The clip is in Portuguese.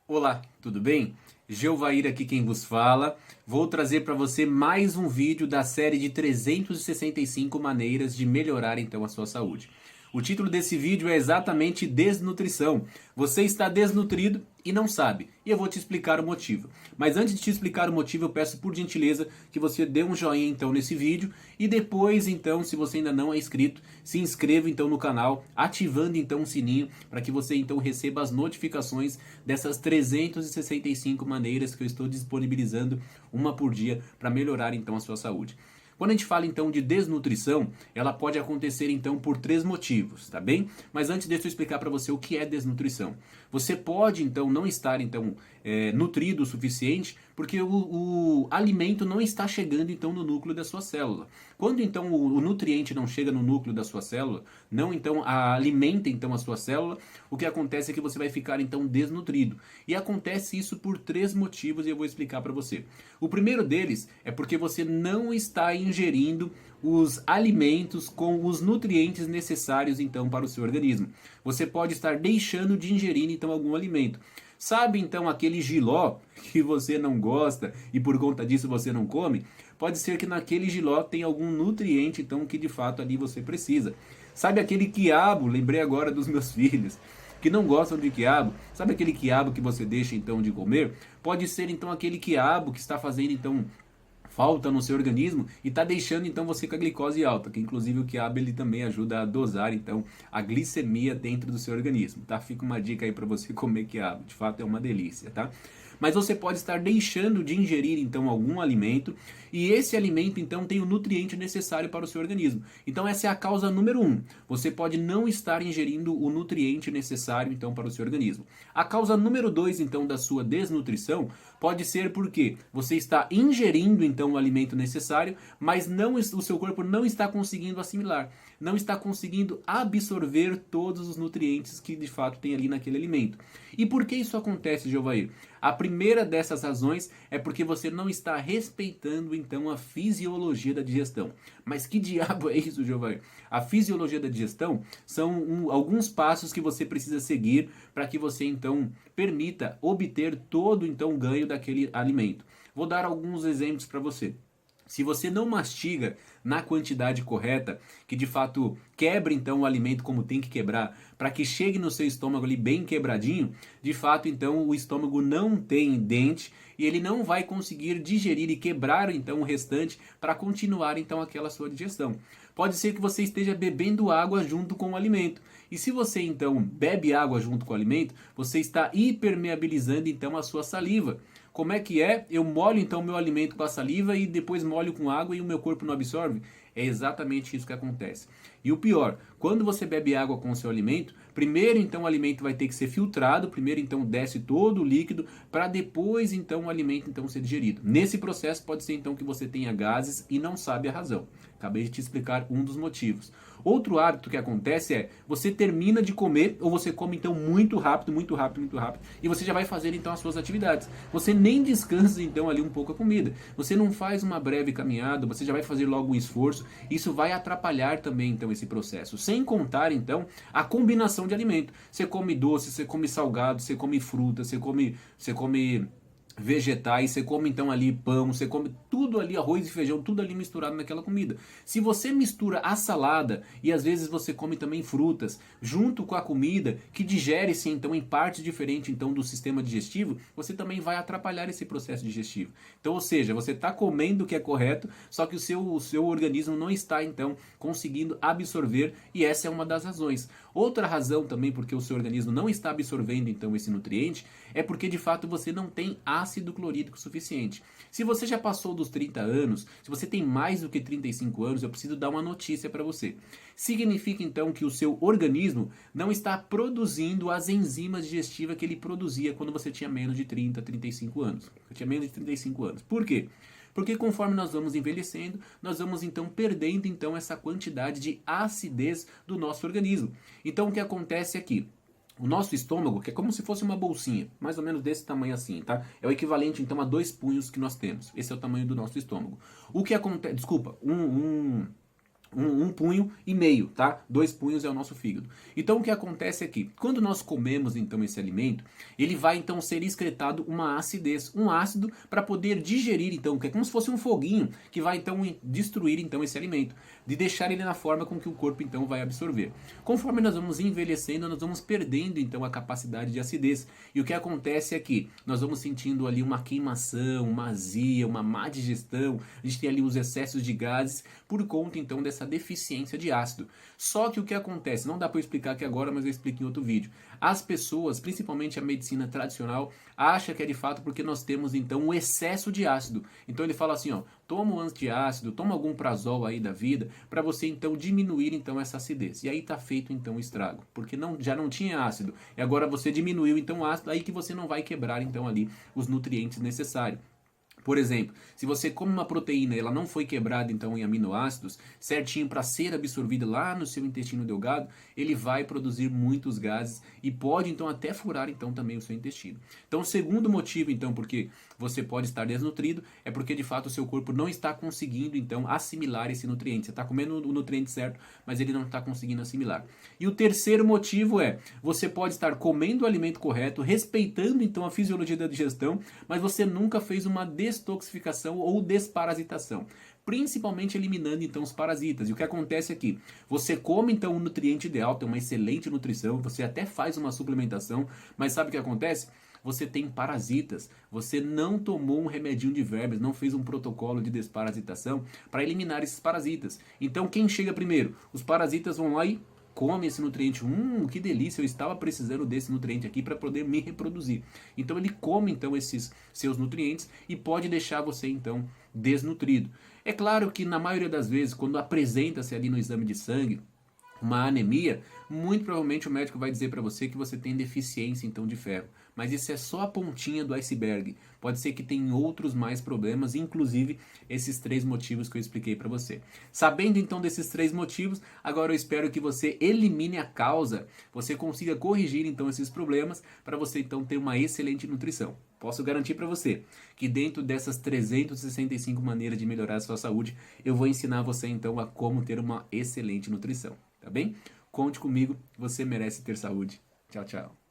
Olá, tudo bem? Geuvair aqui quem vos fala. Vou trazer para você mais um vídeo da série de 365 maneiras de melhorar então a sua saúde. O título desse vídeo é exatamente desnutrição. Você está desnutrido e não sabe. E eu vou te explicar o motivo. Mas antes de te explicar o motivo, eu peço por gentileza que você dê um joinha então nesse vídeo e depois então, se você ainda não é inscrito, se inscreva então no canal, ativando então o sininho para que você então receba as notificações dessas 365 maneiras que eu estou disponibilizando uma por dia para melhorar então a sua saúde. Quando a gente fala então de desnutrição, ela pode acontecer então por três motivos, tá bem? Mas antes deixa eu explicar para você o que é desnutrição. Você pode então não estar então nutrido o suficiente porque o alimento não está chegando então no núcleo da sua célula. Quando então o nutriente não chega no núcleo da sua célula, não então alimenta então a sua célula, o que acontece é que você vai ficar então desnutrido. E acontece isso por três motivos e eu vou explicar para você. O primeiro deles é porque você não está ingerindo os alimentos com os nutrientes necessários então para o seu organismo. Você pode estar deixando de ingerir então algum alimento. Sabe então aquele jiló que você não gosta e por conta disso você não come? Pode ser que naquele jiló tenha algum nutriente então que de fato ali você precisa. Sabe aquele quiabo, lembrei agora dos meus filhos, que não gostam de quiabo. Sabe aquele quiabo que você deixa então de comer? Pode ser então aquele quiabo que está fazendo então falta no seu organismo e está deixando então você com a glicose alta, que inclusive o quiabo ele também ajuda a dosar então a glicemia dentro do seu organismo, tá? Fica uma dica aí para você comer quiabo, de fato é uma delícia, tá? Mas você pode estar deixando de ingerir então algum alimento e esse alimento então tem o nutriente necessário para o seu organismo. Então essa é a causa número 1. Você pode não estar ingerindo o nutriente necessário então para o seu organismo. A causa número 2 então da sua desnutrição pode ser porque você está ingerindo então o alimento necessário, mas não o seu corpo não está conseguindo assimilar, não está conseguindo absorver todos os nutrientes que de fato tem ali naquele alimento. E por que isso acontece, Geuvair? A primeira dessas razões é porque você não está respeitando então a fisiologia da digestão. Mas que diabo é isso, Geuvair? A fisiologia da digestão são alguns passos que você precisa seguir para que você então permita obter todo então o ganho daquele alimento. Vou dar alguns exemplos para você. Se você não mastiga na quantidade correta, que de fato quebre então o alimento como tem que quebrar, para que chegue no seu estômago ali bem quebradinho, de fato então o estômago não tem dente e ele não vai conseguir digerir e quebrar então o restante para continuar então aquela sua digestão. Pode ser que você esteja bebendo água junto com o alimento. E se você então bebe água junto com o alimento, você está hipermeabilizando então a sua saliva. Como é que é? Eu molho então meu alimento com a saliva e depois molho com água e o meu corpo não absorve? É exatamente isso que acontece. E o pior, quando você bebe água com o seu alimento, primeiro então o alimento vai ter que ser filtrado, primeiro então desce todo o líquido, para depois então o alimento então ser digerido. Nesse processo pode ser então que você tenha gases e não sabe a razão. Acabei de te explicar um dos motivos. Outro hábito que acontece é, você termina de comer, ou você come então muito rápido, muito rápido, muito rápido, e você já vai fazer então as suas atividades. Você nem descansa então ali um pouco a comida. Você não faz uma breve caminhada, você já vai fazer logo um esforço. Isso vai atrapalhar também então esse processo. Sem contar então a combinação de alimento. Você come doce, você come salgado, você come fruta, você come vegetais, você come então ali pão, você come tudo ali, arroz e feijão, tudo ali misturado naquela comida. Se você mistura a salada e às vezes você come também frutas junto com a comida, que digere-se então em partes diferentes então do sistema digestivo, você também vai atrapalhar esse processo digestivo. Então, ou seja, você está comendo o que é correto, só que o seu organismo não está então conseguindo absorver e essa é uma das razões. Outra razão também porque o seu organismo não está absorvendo então esse nutriente é porque de fato você não tem ácido clorídrico suficiente. Se você já passou dos 30 anos, se você tem mais do que 35 anos, eu preciso dar uma notícia para você. Significa então que o seu organismo não está produzindo as enzimas digestivas que ele produzia quando você tinha menos de 30, 35 anos. Eu tinha menos de 35 anos. Por quê? Porque conforme nós vamos envelhecendo, nós vamos então perdendo então essa quantidade de acidez do nosso organismo. Então o que acontece aqui? O nosso estômago, que é como se fosse uma bolsinha, mais ou menos desse tamanho assim, tá? É o equivalente então a 2 punhos que nós temos. Esse é o tamanho do nosso estômago. O que acontece, desculpa, um punho e meio, tá? 2 punhos é o nosso fígado. Então o que acontece é que quando nós comemos então esse alimento, ele vai então ser excretado uma acidez, um ácido para poder digerir então, que é como se fosse um foguinho que vai então destruir então esse alimento, de deixar ele na forma com que o corpo então vai absorver. Conforme nós vamos envelhecendo, nós vamos perdendo então a capacidade de acidez. E o que acontece é que nós vamos sentindo ali uma queimação, uma azia, uma má digestão, a gente tem ali os excessos de gases por conta então dessa deficiência de ácido. Só que o que acontece, não dá para eu explicar aqui agora, mas eu explico em outro vídeo. As pessoas, principalmente a medicina tradicional, acha que é de fato porque nós temos então um excesso de ácido. Então ele fala assim, ó, toma um antiácido, toma algum prazol aí da vida, para você então diminuir então essa acidez. E aí tá feito então o estrago, porque já não tinha ácido, e agora você diminuiu então o ácido, aí que você não vai quebrar então ali os nutrientes necessários. Por exemplo, se você come uma proteína e ela não foi quebrada então em aminoácidos, certinho para ser absorvida lá no seu intestino delgado, ele vai produzir muitos gases e pode então até furar então também o seu intestino. Então, o segundo motivo então porque você pode estar desnutrido é porque de fato o seu corpo não está conseguindo então assimilar esse nutriente. Você está comendo o nutriente certo, mas ele não está conseguindo assimilar. E o terceiro motivo é, você pode estar comendo o alimento correto, respeitando então a fisiologia da digestão, mas você nunca fez uma detoxificação ou desparasitação, principalmente eliminando então os parasitas. E o que acontece aqui? Você come então um nutriente ideal, tem uma excelente nutrição, você até faz uma suplementação, mas sabe o que acontece? Você tem parasitas, você não tomou um remedinho de vermes, não fez um protocolo de desparasitação para eliminar esses parasitas. Então quem chega primeiro? Os parasitas vão lá e come esse nutriente. Que delícia, eu estava precisando desse nutriente aqui para poder me reproduzir. Então ele come então esses seus nutrientes e pode deixar você então desnutrido. É claro que na maioria das vezes, quando apresenta-se ali no exame de sangue uma anemia, muito provavelmente o médico vai dizer para você que você tem deficiência então de ferro. Mas isso é só a pontinha do iceberg. Pode ser que tenha outros mais problemas, inclusive esses 3 motivos que eu expliquei para você. Sabendo então desses 3 motivos, agora eu espero que você elimine a causa, você consiga corrigir então esses problemas para você então ter uma excelente nutrição. Posso garantir para você que dentro dessas 365 maneiras de melhorar a sua saúde, eu vou ensinar você então a como ter uma excelente nutrição. Tá bem? Conte comigo, você merece ter saúde. Tchau, tchau.